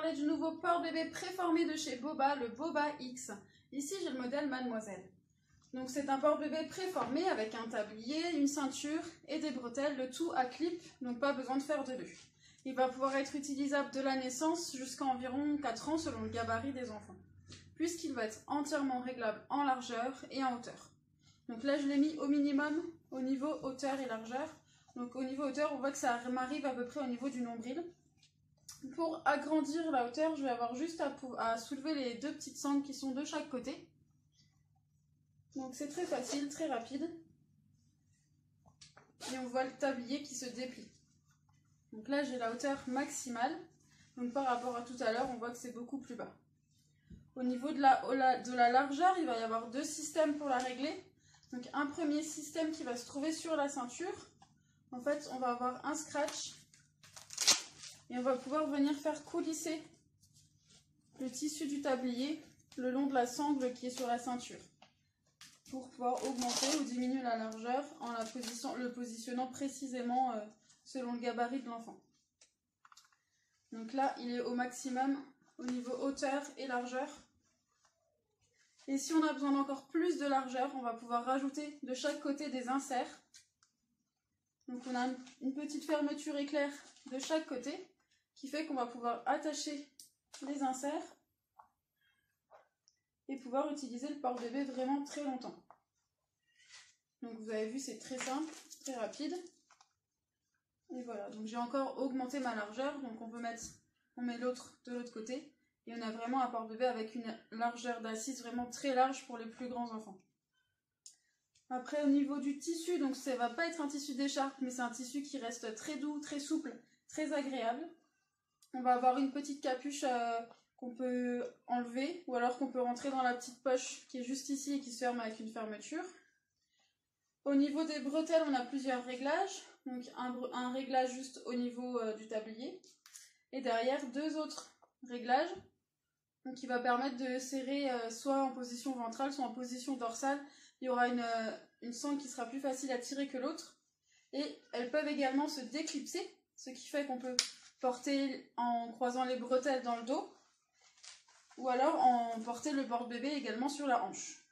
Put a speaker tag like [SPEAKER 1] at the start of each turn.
[SPEAKER 1] parler du nouveau porte-bébé préformé de chez Boba, le Boba X. Ici, j'ai le modèle Mademoiselle. Donc c'est un porte-bébé préformé avec un tablier, une ceinture et des bretelles, le tout à clip, donc pas besoin de faire de nœud. Il va pouvoir être utilisable de la naissance jusqu'à environ 4 ans selon le gabarit des enfants, puisqu'il va être entièrement réglable en largeur et en hauteur. Donc là, je l'ai mis au minimum au niveau hauteur et largeur. Donc au niveau hauteur, on voit que ça m'arrive à peu près au niveau du nombril. Pour agrandir la hauteur, je vais avoir juste à soulever les deux petites sangles qui sont de chaque côté. Donc c'est très facile, très rapide. Et on voit le tablier qui se déplie. Donc là, j'ai la hauteur maximale. Donc par rapport à tout à l'heure, on voit que c'est beaucoup plus bas. Au niveau de la largeur, il va y avoir deux systèmes pour la régler. Donc un premier système qui va se trouver sur la ceinture. En fait, on va avoir un scratch et on va pouvoir venir faire coulisser le tissu du tablier le long de la sangle qui est sur la ceinture pour pouvoir augmenter ou diminuer la largeur en le positionnant précisément selon le gabarit de l'enfant. Donc là, il est au maximum au niveau hauteur et largeur. Et si on a besoin d'encore plus de largeur, on va pouvoir rajouter de chaque côté des inserts. Donc on a une petite fermeture éclair de chaque côté qui fait qu'on va pouvoir attacher les inserts et pouvoir utiliser le porte-bébé vraiment très longtemps. Donc vous avez vu, c'est très simple, très rapide. Et voilà, donc j'ai encore augmenté ma largeur, donc on met l'autre de l'autre côté. Et on a vraiment un porte-bébé avec une largeur d'assise vraiment très large pour les plus grands enfants. Après au niveau du tissu, donc ça ne va pas être un tissu d'écharpe, mais c'est un tissu qui reste très doux, très souple, très agréable. On va avoir une petite capuche qu'on peut enlever ou alors qu'on peut rentrer dans la petite poche qui est juste ici et qui se ferme avec une fermeture. Au niveau des bretelles, on a plusieurs réglages. Donc un réglage juste au niveau du tablier et derrière deux autres réglages. Donc qui va permettre de serrer soit en position ventrale, soit en position dorsale. Il y aura une sangle qui sera plus facile à tirer que l'autre. Et elles peuvent également se déclipser, ce qui fait qu'on peut porter en croisant les bretelles dans le dos. Ou alors en porter le porte-bébé également sur la hanche.